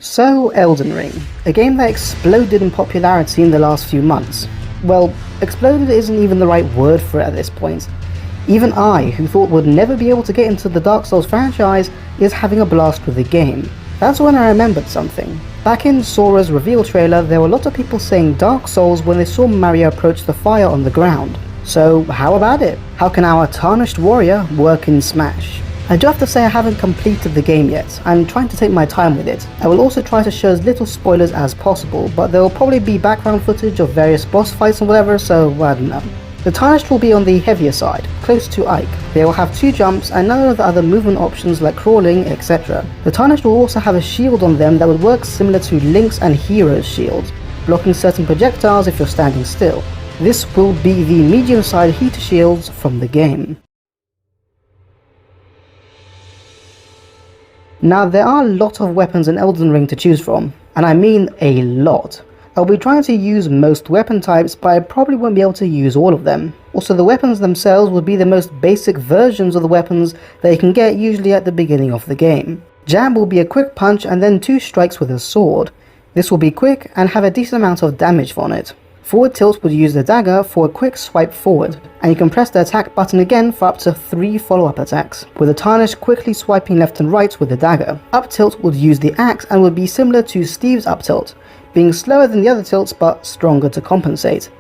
So, Elden Ring, a game that exploded in popularity in the last few months. Well, exploded isn't even the right word for it at this point. Even I, who thought would never be able to get into the Dark Souls franchise, is having a blast with the game. That's when I remembered something. Back in Sora's reveal trailer, there were a lot of people saying Dark Souls when they saw Mario approach the fire on the ground. So how about it? How can our Tarnished warrior work in Smash? I do have to say I haven't completed the game yet. I'm trying to take my time with it. I will also try to show as little spoilers as possible, but there will probably be background footage of various boss fights and whatever, so I don't know. The Tarnished will be on the heavier side, close to Ike. They will have 2 jumps and none of the other movement options like crawling, etc. The Tarnished will also have a shield on them that would work similar to Link's and Hero's shields, blocking certain projectiles if you're standing still. This will be the medium-sized heater shields from the game. Now, there are a lot of weapons in Elden Ring to choose from, and I mean a lot. I'll be trying to use most weapon types, but I probably won't be able to use all of them. Also, the weapons themselves will be the most basic versions of the weapons that you can get usually at the beginning of the game. Jab will be a quick punch and then 2 strikes with a sword. This will be quick and have a decent amount of damage on it. Forward tilt would use the dagger for a quick swipe forward, and you can press the attack button again for up to 3 follow-up attacks, with the Tarnished quickly swiping left and right with the dagger. Up tilt would use the axe and would be similar to Steve's up tilt, being slower than the other tilts but stronger to compensate.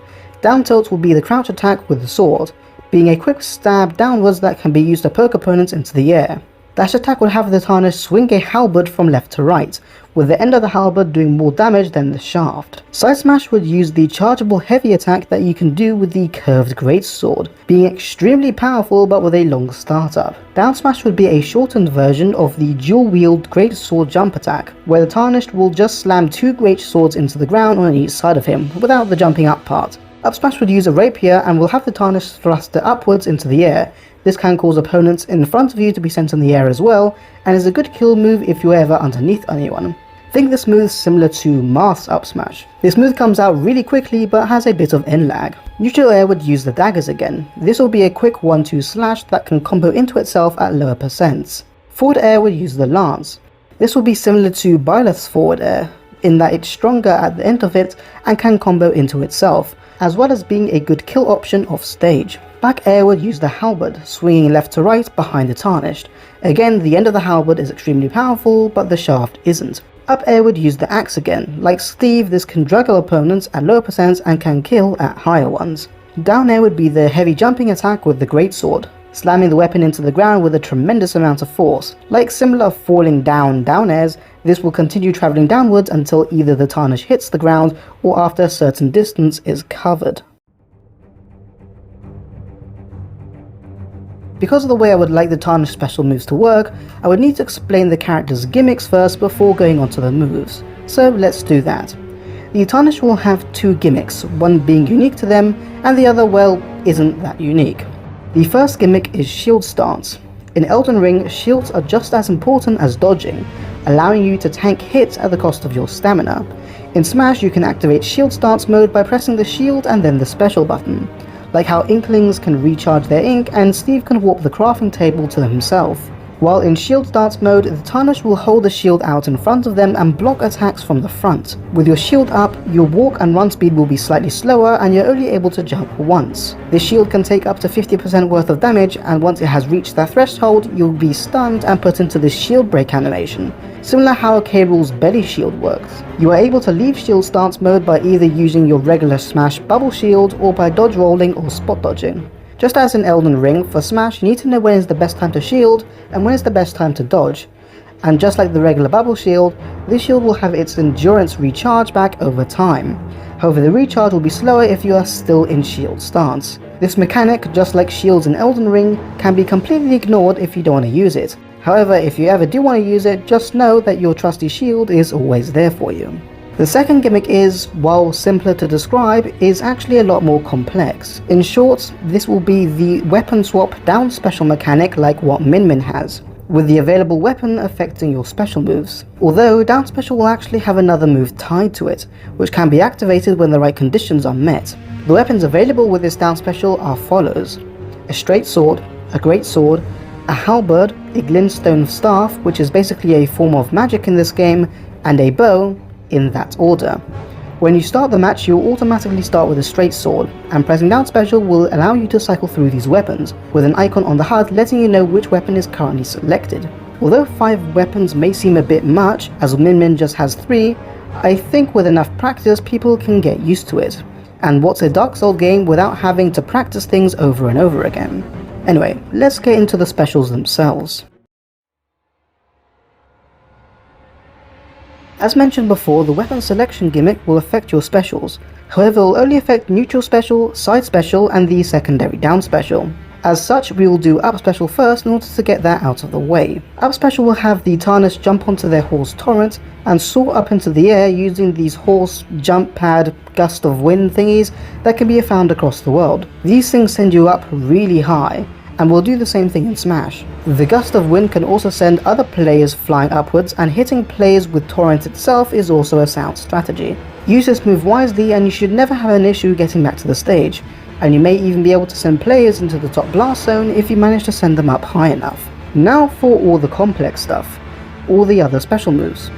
Down tilt will be the crouch attack with the sword, being a quick stab downwards that can be used to poke opponents into the air. Dash attack would have the Tarnished swing a halberd from left to right, with the end of the halberd doing more damage than the shaft. Side smash would use the chargeable heavy attack that you can do with the curved greatsword, being extremely powerful but with a long startup. Down smash would be a shortened version of the dual wield greatsword jump attack, where the Tarnished will just slam 2 greatswords into the ground on each side of him, without the jumping up part. Up smash would use a rapier and will have the Tarnished thruster upwards into the air. This can cause opponents in front of you to be sent in the air as well, and is a good kill move if you're ever underneath anyone. Think this move similar to Marth's up smash. This move comes out really quickly but has a bit of end lag. Neutral air would use the daggers again. This will be a quick 1-2 slash that can combo into itself at lower percents. Forward air would use the lance. This will be similar to Byleth's forward air, in that it's stronger at the end of it and can combo into itself, as well as being a good kill option off stage. Back air would use the halberd, swinging left to right behind the Tarnished. Again, the end of the halberd is extremely powerful, but the shaft isn't. Up air would use the axe again. Like Steve, this can juggle opponents at lower percents and can kill at higher ones. Down air would be the heavy jumping attack with the greatsword, slamming the weapon into the ground with a tremendous amount of force. Like similar falling down airs, this will continue travelling downwards until either the Tarnished hits the ground or after a certain distance is covered. Because of the way I would like the Tarnished special moves to work, I would need to explain the character's gimmicks first before going on to the moves. So let's do that. The Tarnished will have 2 gimmicks, one being unique to them, and the other, well, isn't that unique. The first gimmick is shield stance. In Elden Ring, shields are just as important as dodging, allowing you to tank hits at the cost of your stamina. In Smash, you can activate shield stance mode by pressing the shield and then the special button, like how Inklings can recharge their ink and Steve can warp the crafting table to himself. While in shield stance mode, the Tarnished will hold the shield out in front of them and block attacks from the front. With your shield up, your walk and run speed will be slightly slower and you're only able to jump once. This shield can take up to 50% worth of damage, and once it has reached that threshold, you'll be stunned and put into this shield break animation, similar how K. Rool's belly shield works. You are able to leave shield stance mode by either using your regular Smash bubble shield or by dodge rolling or spot dodging. Just as in Elden Ring, for Smash you need to know when is the best time to shield and when is the best time to dodge. And just like the regular bubble shield, this shield will have its endurance recharge back over time. However, the recharge will be slower if you are still in shield stance. This mechanic, just like shields in Elden Ring, can be completely ignored if you don't want to use it. However, if you ever do want to use it, just know that your trusty shield is always there for you. The second gimmick is, while simpler to describe, is actually a lot more complex. In short, this will be the weapon swap down special mechanic like what Min Min has, with the available weapon affecting your special moves. Although down special will actually have another move tied to it, which can be activated when the right conditions are met. The weapons available with this down special are follows: a straight sword, a great sword, a halberd, a glintstone staff, which is basically a form of magic in this game, and a bow in that order. When you start the match, you'll automatically start with a straight sword, and pressing down special will allow you to cycle through these weapons, with an icon on the HUD letting you know which weapon is currently selected. Although 5 weapons may seem a bit much, as Min Min just has 3, I think with enough practice people can get used to it. And what's a Dark Souls game without having to practice things over and over again? Anyway, let's get into the specials themselves. As mentioned before, the weapon selection gimmick will affect your specials. However, it will only affect neutral special, side special, and the secondary down special. As such, we will do up special first in order to get that out of the way. Up special will have the Tarnished jump onto their horse torrent and soar up into the air using these horse jump pad gust of wind thingies that can be found across the world. These things send you up really high, and will do the same thing in Smash. The gust of wind can also send other players flying upwards, and hitting players with torrent itself is also a sound strategy. Use this move wisely and you should never have an issue getting back to the stage, and you may even be able to send players into the top blast zone if you manage to send them up high enough. Now for all the complex stuff, all the other special moves.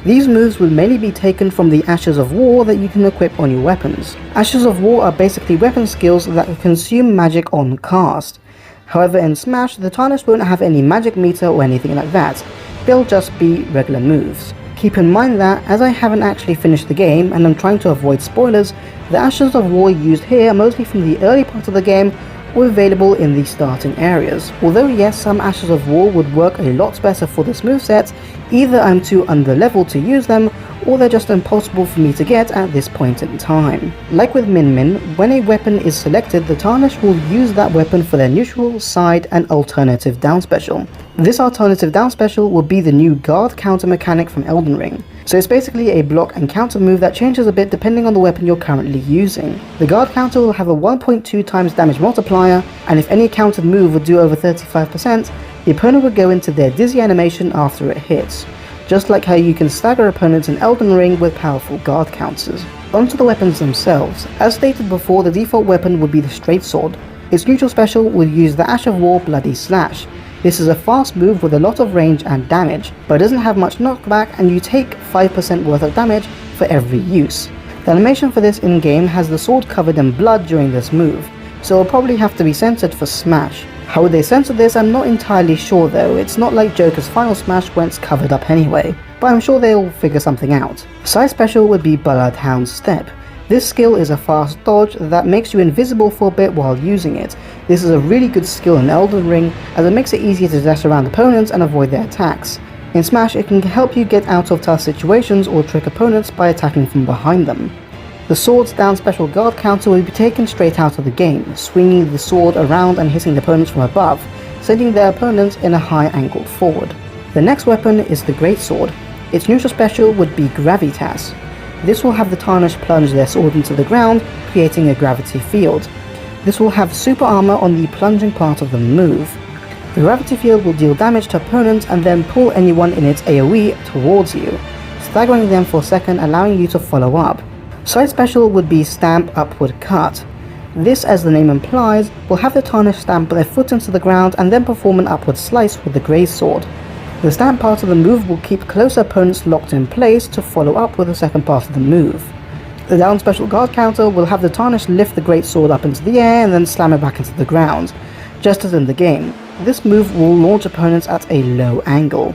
These moves will mainly be taken from the Ashes of War that you can equip on your weapons. Ashes of War are basically weapon skills that consume magic on cast. However, in Smash, the Tarnished won't have any magic meter or anything like that, they'll just be regular moves. Keep in mind that, as I haven't actually finished the game and I'm trying to avoid spoilers, the Ashes of War used here are mostly from the early part of the game or available in the starting areas. Although yes, some Ashes of War would work a lot better for this moveset, either I'm too underleveled to use them, or they're just impossible for me to get at this point in time. Like with Min Min, when a weapon is selected, the Tarnished will use that weapon for their neutral, side, and alternative down special. This alternative down special will be the new guard counter mechanic from Elden Ring. So it's basically a block and counter move that changes a bit depending on the weapon you're currently using. The guard counter will have a 1.2 times damage multiplier, and if any countered move would do over 35%, the opponent would go into their dizzy animation after it hits. Just like how you can stagger opponents in Elden Ring with powerful guard counters. Onto the weapons themselves. As stated before, the default weapon would be the straight sword. Its neutral special will use the Ash of War Bloody Slash. This is a fast move with a lot of range and damage, but doesn't have much knockback, and you take 5% worth of damage for every use. The animation for this in-game has the sword covered in blood during this move, so it'll probably have to be censored for Smash. How would they censor this? I'm not entirely sure though. It's not like Joker's final Smash where it's covered up anyway, but I'm sure they'll figure something out. Side special would be Bloodhound's Step. This skill is a fast dodge that makes you invisible for a bit while using it. This is a really good skill in Elden Ring, as it makes it easier to dash around opponents and avoid their attacks. In Smash, it can help you get out of tough situations or trick opponents by attacking from behind them. The sword's down special guard counter will be taken straight out of the game, swinging the sword around and hitting the opponents from above, sending their opponents in a high angle forward. The next weapon is the Great Sword. Its neutral special would be Gravitas. This will have the Tarnished plunge their sword into the ground, creating a gravity field. This will have super armor on the plunging part of the move. The gravity field will deal damage to opponents and then pull anyone in its AoE towards you, staggering them for a second, allowing you to follow up. Side special would be Stamp Upward Cut. This, as the name implies, will have the Tarnished stamp their foot into the ground and then perform an upward slice with the Grey Sword. The stamp part of the move will keep closer opponents locked in place to follow up with the second part of the move. The down special guard counter will have the Tarnished lift the Great Sword up into the air and then slam it back into the ground, just as in the game. This move will launch opponents at a low angle.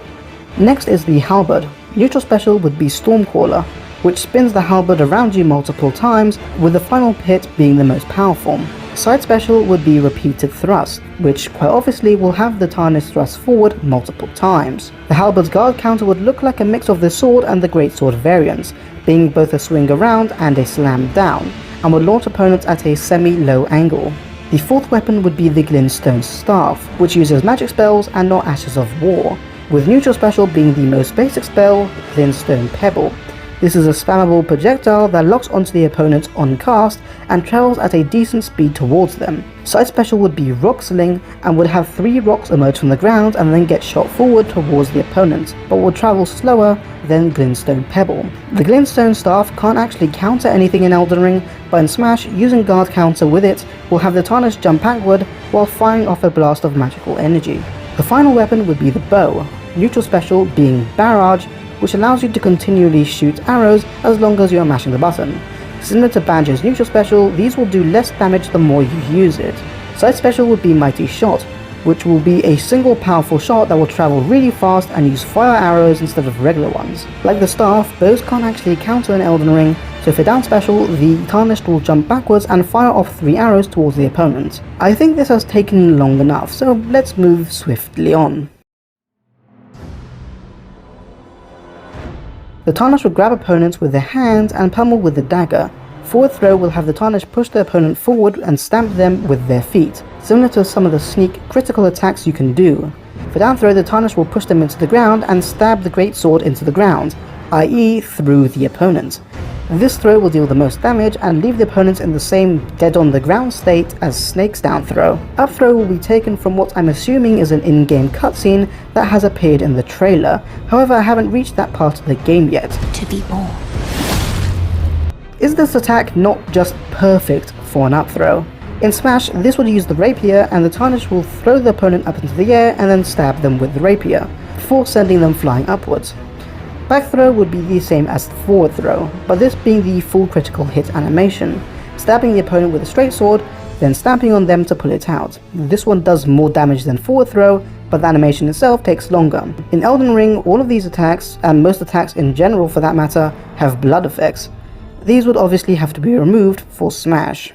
Next is the Halberd. Neutral special would be Stormcaller, which spins the halberd around you multiple times, with the final hit being the most powerful. Side special would be Repeated Thrust, which quite obviously will have the Tarnished thrust forward multiple times. The halberd's guard counter would look like a mix of the sword and the Great Sword variants, being both a swing around and a slam down, and would launch opponents at a semi-low angle. The fourth weapon would be the Glintstone Staff, which uses magic spells and not Ashes of War, with neutral special being the most basic spell, Glintstone Pebble. This is a spammable projectile that locks onto the opponent on cast and travels at a decent speed towards them. Side special would be Rock Sling and would have 3 rocks emerge from the ground and then get shot forward towards the opponent, but will travel slower than Glintstone Pebble. The Glintstone Staff can't actually counter anything in Elden Ring, but in Smash, using guard counter with it will have the Tarnished jump backward while firing off a blast of magical energy. The final weapon would be the Bow, neutral special being Barrage, which allows you to continually shoot arrows as long as you are mashing the button. Similar to Banjo's neutral special, these will do less damage the more you use it. Side special would be Mighty Shot, which will be a single powerful shot that will travel really fast and use fire arrows instead of regular ones. Like the staff, bows can't actually counter in Elden Ring, so for down special, the Tarnished will jump backwards and fire off 3 arrows towards the opponent. I think this has taken long enough, so let's move swiftly on. The Tarnished will grab opponents with their hands and pummel with the dagger. Forward throw will have the Tarnished push the opponent forward and stamp them with their feet, similar to some of the sneak critical attacks you can do. For down throw, the Tarnished will push them into the ground and stab the greatsword into the ground, i.e. through the opponent. This throw will deal the most damage and leave the opponents in the same dead on the ground state as Snake's down throw. Up throw will be taken from what I'm assuming is an in-game cutscene that has appeared in the trailer, however I haven't reached that part of the game yet. To be more. Is this attack not just perfect for an up throw? In Smash, this would use the rapier and the Tarnished will throw the opponent up into the air and then stab them with the rapier, before sending them flying upwards. Back throw would be the same as the forward throw, but this being the full critical hit animation, stabbing the opponent with a straight sword, then stamping on them to pull it out. This one does more damage than forward throw, but the animation itself takes longer. In Elden Ring, all of these attacks, and most attacks in general for that matter, have blood effects. These would obviously have to be removed for Smash.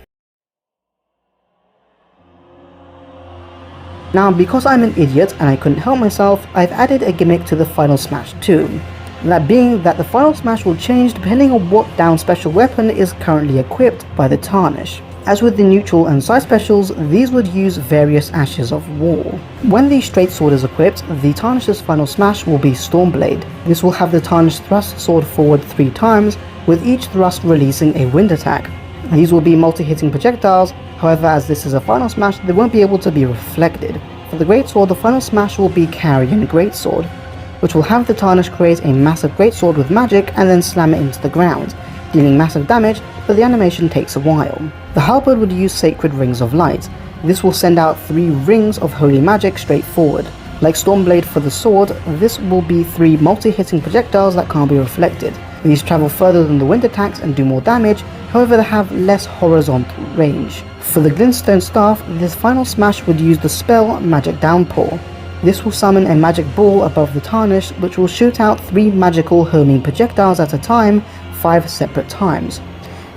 Now, because I'm an idiot and I couldn't help myself, I've added a gimmick to the final Smash too. That being that the final Smash will change depending on what down special weapon is currently equipped by the Tarnish. As with the neutral and side specials, these would use various Ashes of War. When the straight sword is equipped, the Tarnish's final Smash will be Stormblade. This will have the Tarnish thrust sword forward 3 times, with each thrust releasing a wind attack. These will be multi-hitting projectiles, however as this is a final Smash they won't be able to be reflected. For the greatsword, the final Smash will be Carrion Greatsword, which will have the Tarnish create a massive greatsword with magic and then slam it into the ground, dealing massive damage, but the animation takes a while. The Halberd would use Sacred Rings of Light. This will send out 3 rings of holy magic straight forward. Like Stormblade for the sword, this will be 3 multi-hitting projectiles that can't be reflected. These travel further than the wind attacks and do more damage, however they have less horizontal range. For the Glintstone staff, this final Smash would use the spell Magic Downpour. This will summon a magic ball above the Tarnish, which will shoot out 3 magical homing projectiles at a time, 5 separate times.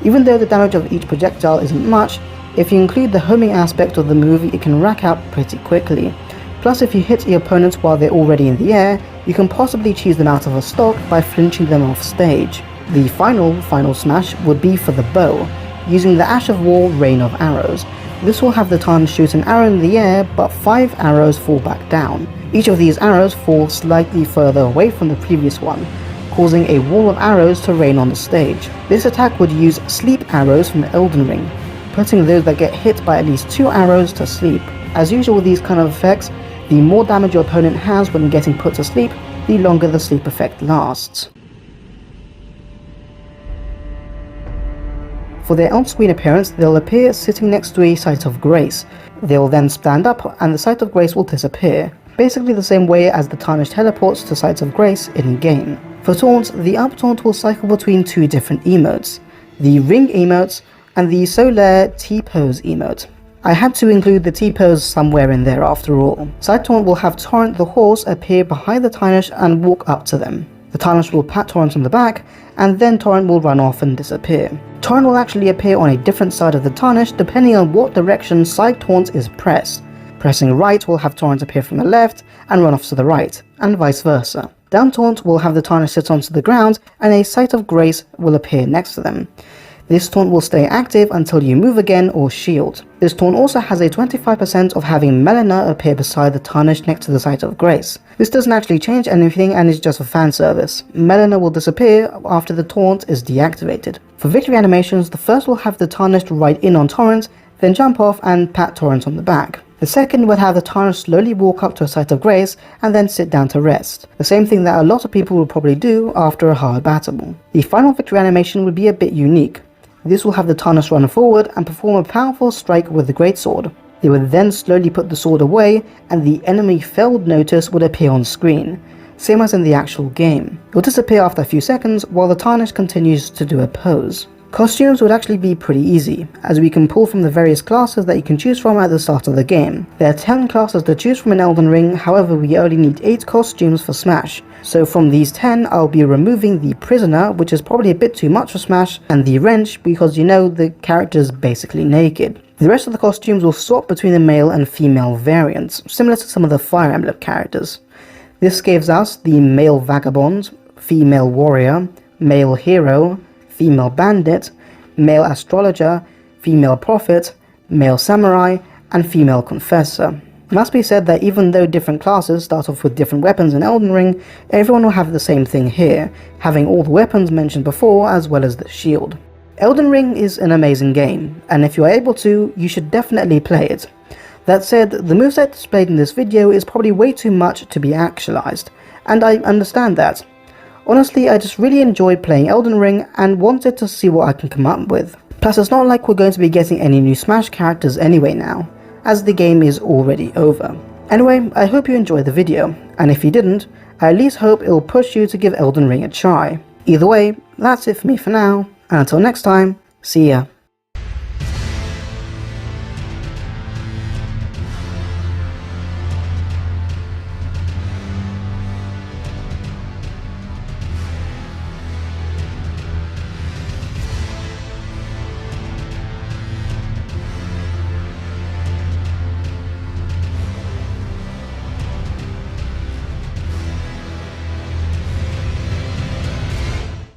Even though the damage of each projectile isn't much, if you include the homing aspect of the move, it can rack up pretty quickly. Plus, if you hit your opponents while they're already in the air, you can possibly cheese them out of a stock by flinching them off stage. The final Smash would be for the bow, using the Ash of War Rain of Arrows. This will have the Tarnish shoot an arrow in the air, but 5 arrows fall back down. Each of these arrows fall slightly further away from the previous one, causing a wall of arrows to rain on the stage. This attack would use sleep arrows from Elden Ring, putting those that get hit by at least 2 arrows to sleep. As usual with these kind of effects, the more damage your opponent has when getting put to sleep, the longer the sleep effect lasts. For their on-screen appearance, they'll appear sitting next to a Site of Grace. They'll then stand up and the Site of Grace will disappear, basically the same way as the Tarnished teleports to Sites of Grace in-game. For taunts, the up taunt will cycle between 2 different emotes, the Ring emotes and the Solaire T-Pose emote. I had to include the T-Pose somewhere in there after all. Side taunt will have Torrent the horse appear behind the Tarnish and walk up to them. The Tarnish will pat Torrent on the back, and then Torrent will run off and disappear. Torrent will actually appear on a different side of the Tarnish depending on what direction side taunt is pressed. Pressing right will have Torrent appear from the left and run off to the right, and vice versa. Down taunt will have the Tarnish sit onto the ground and a Site of Grace will appear next to them. This taunt will stay active until you move again or shield. This taunt also has a 25% of having Melina appear beside the Tarnish next to the Site of Grace. This doesn't actually change anything and is just for fan service. Melina will disappear after the taunt is deactivated. For victory animations, the first will have the Tarnished ride in on Torrent, then jump off and pat Torrent on the back. The second would have the Tarnish slowly walk up to a Site of Grace and then sit down to rest, the same thing that a lot of people will probably do after a hard battle. The final victory animation would be a bit unique. This will have the Tarnish run forward and perform a powerful strike with the greatsword. They would then slowly put the sword away and the enemy failed notice would appear on screen, same as in the actual game. It will disappear after a few seconds while the Tarnished continues to do a pose. Costumes would actually be pretty easy, as we can pull from the various classes that you can choose from at the start of the game. There are 10 classes to choose from in Elden Ring, however we only need 8 costumes for Smash. So from these 10, I'll be removing the Prisoner, which is probably a bit too much for Smash, and the Wrench, because you know the character is basically naked. The rest of the costumes will swap between the male and female variants, similar to some of the Fire Emblem characters. This gives us the male Vagabond, female Warrior, male Hero, female Bandit, male Astrologer, female Prophet, male Samurai, and female Confessor. It must be said that even though different classes start off with different weapons in Elden Ring, everyone will have the same thing here, having all the weapons mentioned before as well as the shield. Elden Ring is an amazing game, and if you are able to, you should definitely play it. That said, the moveset displayed in this video is probably way too much to be actualized, and I understand that. Honestly, I just really enjoyed playing Elden Ring and wanted to see what I can come up with. Plus, it's not like we're going to be getting any new Smash characters anyway now, as the game is already over. Anyway, I hope you enjoyed the video, and if you didn't, I at least hope it will push you to give Elden Ring a try. Either way, that's it for me for now, and until next time, see ya.